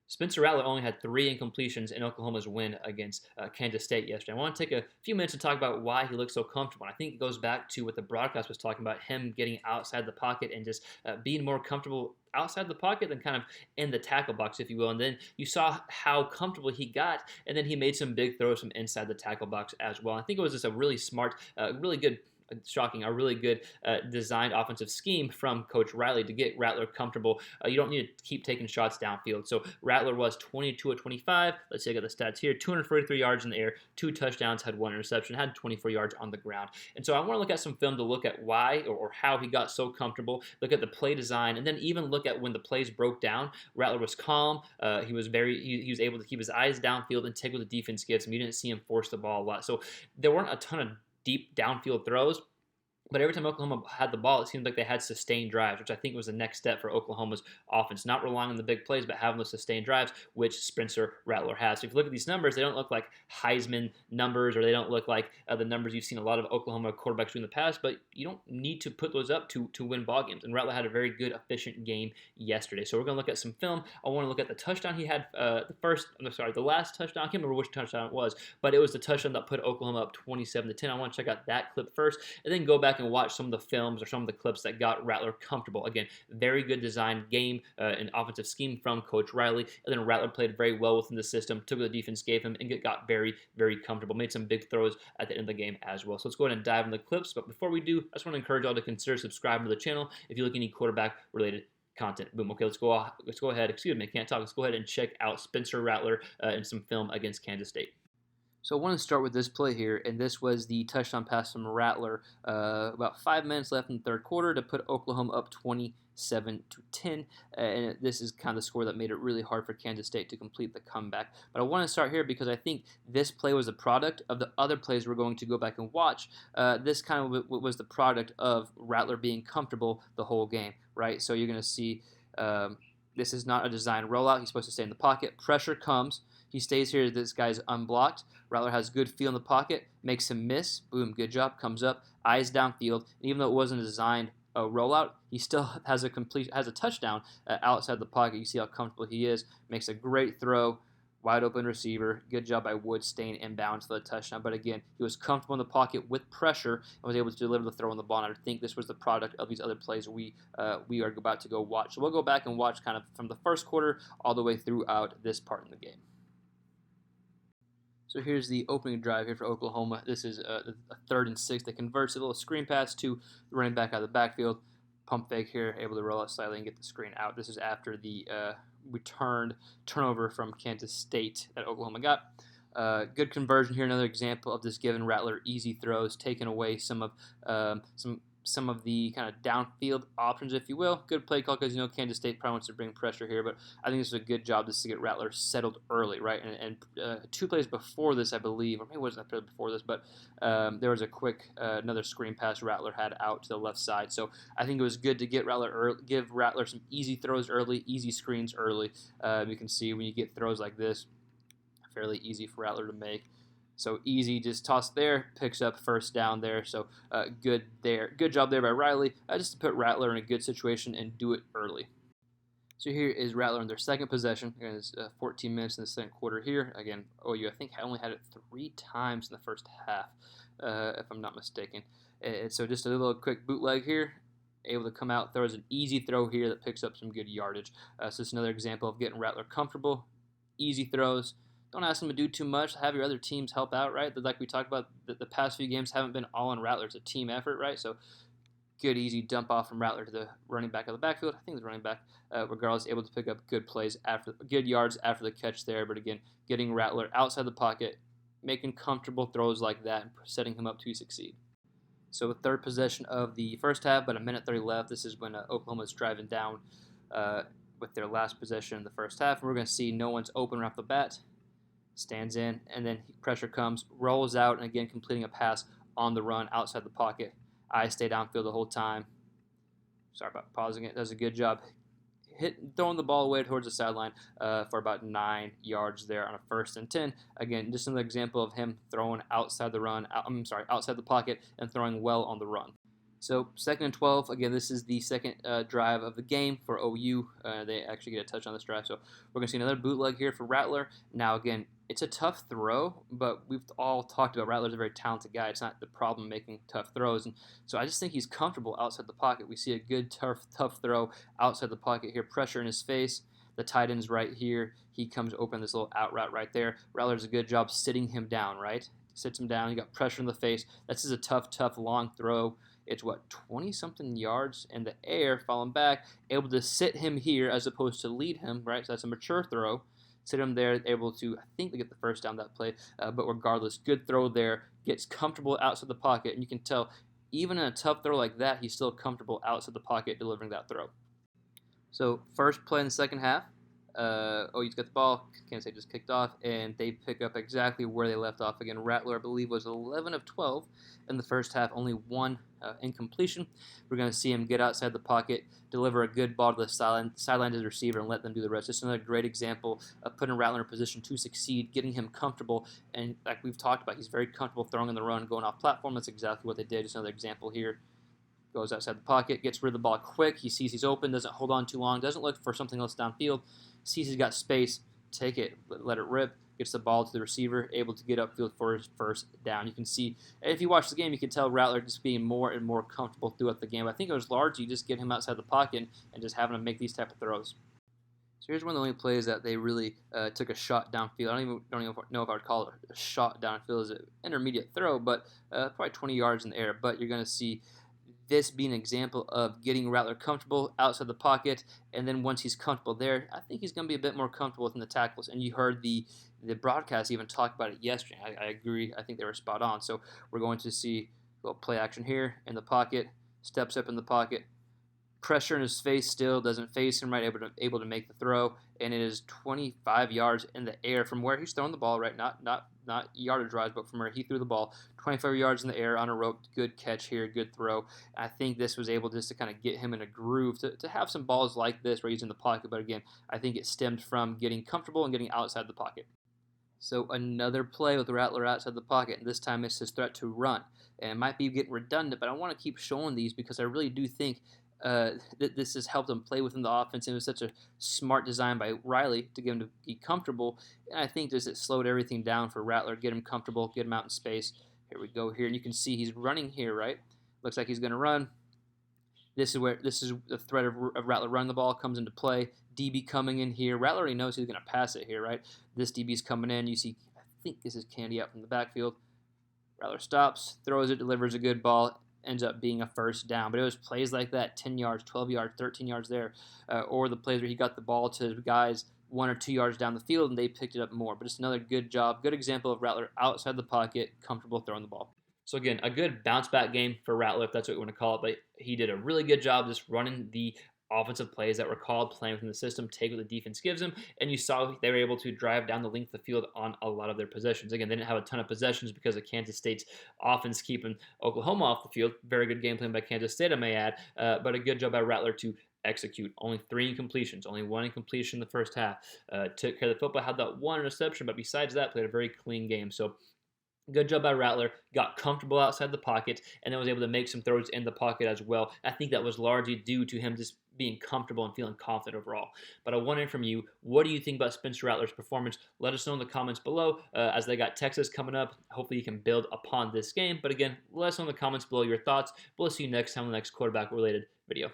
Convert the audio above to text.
Spencer Rattler only had 3 incompletions in Oklahoma's win against Kansas State yesterday. I want to take a few minutes to talk about why he looks so comfortable. And I think it goes back to what the broadcast was talking about, him getting outside the pocket and just being more comfortable outside the pocket than kind of in the tackle box, if you will. And then you saw how comfortable he got, and then he made some big throws from inside the tackle box as well. I think it was just a really smart, really good shocking, a really good designed offensive scheme from Coach Riley to get Rattler comfortable. You don't need to keep taking shots downfield. So Rattler was 22 of 25. Let's see, I got the stats here. 243 yards in the air, 2 touchdowns, had 1 interception, had 24 yards on the ground. And so I want to look at some film to look at why or how he got so comfortable, look at the play design, and then even look at when the plays broke down. Rattler was calm. He was able to keep his eyes downfield and take what the defense gives him. You didn't see him force the ball a lot. So there weren't a ton of deep downfield throws. But every time Oklahoma had the ball, it seemed like they had sustained drives, which I think was the next step for Oklahoma's offense. Not relying on the big plays, but having those sustained drives, which Spencer Rattler has. So if you look at these numbers, they don't look like Heisman numbers, or they don't look like the numbers you've seen a lot of Oklahoma quarterbacks do in the past, but you don't need to put those up to win ball games. And Rattler had a very good, efficient game yesterday. So we're going to look at some film. I want to look at the touchdown he had, the last touchdown. I can't remember which touchdown it was, but it was the touchdown that put Oklahoma up 27-10. I want to check out that clip first, and then go back and watch some of the films or some of the clips that got Rattler comfortable. Again, very good designed game and offensive scheme from Coach Riley. And then Rattler played very well within the system, took what the defense gave him, and got very, very comfortable. Made some big throws at the end of the game as well. So let's go ahead and dive into the clips. But before we do, I just want to encourage y'all to consider subscribing to the channel if you look at any quarterback related content. Boom. Okay, let's go ahead. Excuse me, can't talk. Let's go ahead and check out Spencer Rattler in some film against Kansas State. So I want to start with this play here, and this was the touchdown pass from Rattler. About 5 minutes left in the third quarter to put Oklahoma up 27-10, and this is kind of the score that made it really hard for Kansas State to complete the comeback. But I want to start here because I think this play was a product of the other plays we're going to go back and watch. This kind of was the product of Rattler being comfortable the whole game, right? So you're going to see this is not a designed rollout. He's supposed to stay in the pocket. Pressure comes. He stays here. This guy's unblocked. Rattler has good feel in the pocket, makes him miss. Boom, good job. Comes up, eyes downfield. And even though it wasn't a designed rollout, he still has a touchdown outside the pocket. You see how comfortable he is. Makes a great throw. Wide open receiver. Good job by Wood staying inbounds for the touchdown. But again, he was comfortable in the pocket with pressure and was able to deliver the throw on the ball. And I think this was the product of these other plays we are about to go watch. So we'll go back and watch kind of from the first quarter all the way throughout this part in the game. So here's the opening drive here for Oklahoma. This is a 3rd and 6. They converts a little screen pass to the running back out of the backfield. Pump fake here, able to roll out slightly and get the screen out. This is after the returned turnover from Kansas State that Oklahoma got. Good conversion here. Another example of this giving Rattler easy throws, taking away some of the kind of downfield options, if you will. Good play call because, Kansas State probably wants to bring pressure here, but I think this is a good job just to get Rattler settled early, right? And 2 plays before this, I believe, or maybe it wasn't before this, but there was a quick another screen pass Rattler had out to the left side. So I think it was good to give Rattler some easy throws early, easy screens early. You can see when you get throws like this, fairly easy for Rattler to make. So easy, just toss there, picks up first down there. So good there. Good job there by Riley, just to put Rattler in a good situation and do it early. So here is Rattler in their second possession. Again, it's 14 minutes in the second quarter here. Again, OU, I think, only had it 3 times in the first half, if I'm not mistaken. And so just a little quick bootleg here. Able to come out, throws an easy throw here that picks up some good yardage. So it's another example of getting Rattler comfortable. Easy throws. Don't ask them to do too much. Have your other teams help out, right? Like we talked about, the past few games haven't been all on Rattler. It's a team effort, right? So good, easy dump off from Rattler to the running back of the backfield. I think the running back, regardless, able to pick up good yards after the catch there. But again, getting Rattler outside the pocket, making comfortable throws like that, and setting him up to succeed. So a third possession of the first half, but a minute 30 left. This is when Oklahoma's driving down with their last possession in the first half. And we're going to see no one's open right off the bat. Stands in, and then pressure comes, rolls out, and again completing a pass on the run outside the pocket. Eyes stay downfield the whole time. Sorry about pausing it. Does a good job throwing the ball away towards the sideline for about 9 yards there on a 1st and 10. Again, just another example of him throwing outside the pocket and throwing well on the run. So 2nd and 12. Again, this is the second drive of the game for OU. They actually get a touch on this drive. So we're going to see another bootleg here for Rattler. Now, again, it's a tough throw, but we've all talked about Rattler's a very talented guy. It's not the problem making tough throws. And so I just think he's comfortable outside the pocket. We see a good, tough throw outside the pocket here. Pressure in his face. The tight end's right here. He comes open this little out route right there. Rattler does a good job sitting him down, right? Sits him down. You got pressure in the face. This is a tough, long throw. It's what, 20-something yards in the air, falling back, able to sit him here as opposed to lead him, right? So that's a mature throw. Sit him there, able to, I think they get the first down that play, but regardless, good throw there, gets comfortable outside the pocket, and you can tell, even in a tough throw like that, he's still comfortable outside the pocket delivering that throw. So first play in the second half, OU's got the ball, Kansas State just kicked off, and they pick up exactly where they left off. Again, Rattler, I believe, was 11 of 12 in the first half, only one incompletion. We're going to see him get outside the pocket, deliver a good ball to the sideline to the receiver, and let them do the rest. Just another great example of putting Rattler in a position to succeed, getting him comfortable, and like we've talked about, he's very comfortable throwing in the run, going off platform. That's exactly what they did. Just another example here. Goes outside the pocket, gets rid of the ball quick. He sees he's open, doesn't hold on too long, doesn't look for something else downfield. Sees he's got space, take it, let it rip. Gets the ball to the receiver, able to get upfield for his first down. You can see, if you watch the game, you can tell Rattler just being more and more comfortable throughout the game. I think it was largely just getting him outside the pocket and just having him make these type of throws. So here's one of the only plays that they really took a shot downfield. I don't even know if I would call it a shot downfield as an intermediate throw, but probably 20 yards in the air. But you're going to see this being an example of getting Rattler comfortable outside the pocket, and then once he's comfortable there, I think he's going to be a bit more comfortable within the tackles. And you heard the broadcast even talk about it yesterday. I agree. I think they were spot on. So we're going to see a little play action here in the pocket, steps up in the pocket, pressure in his face still, doesn't face him right, able to make the throw, and it is 25 yards in the air from where he's throwing the ball, right? Not yardage-wise, but from where he threw the ball. 25 yards in the air on a rope. Good catch here, good throw. I think this was able just to kind of get him in a groove to have some balls like this where he's in the pocket, but again, I think it stemmed from getting comfortable and getting outside the pocket. So another play with Rattler outside the pocket, and this time it's his threat to run. And it might be getting redundant, but I want to keep showing these because I really do think that this has helped him play within the offense. It was such a smart design by Riley to get him to be comfortable, and I think just it slowed everything down for Rattler, get him comfortable, get him out in space. Here we go here, and you can see he's running here, right? Looks like he's going to run. This is the threat of Rattler running the ball comes into play. DB coming in here. Rattler already knows he's going to pass it here, right? This DB's coming in. You see, I think this is Candy out from the backfield. Rattler stops, throws it, delivers a good ball, ends up being a first down. But it was plays like that, 10 yards, 12 yards, 13 yards there, or the plays where he got the ball to guys 1 or 2 yards down the field and they picked it up more. But it's another good job, good example of Rattler outside the pocket, comfortable throwing the ball. So again, a good bounce-back game for Rattler, if that's what you want to call it. But he did a really good job just running the offensive plays that were called, playing within the system, take what the defense gives them, and you saw they were able to drive down the length of the field on a lot of their possessions. Again, they didn't have a ton of possessions because of Kansas State's offense keeping Oklahoma off the field. Very good game plan by Kansas State, I may add, but a good job by Rattler to execute. Only 3 incompletions, only 1 incompletion in the first half. Took care of the football, had that 1 interception, but besides that, played a very clean game. So good job by Rattler, got comfortable outside the pocket, and then was able to make some throws in the pocket as well. I think that was largely due to him just being comfortable and feeling confident overall. But I want to hear from you. What do you think about Spencer Rattler's performance? Let us know in the comments below as they got Texas coming up. Hopefully you can build upon this game. But again, let us know in the comments below your thoughts. We'll see you next time on the next quarterback-related video.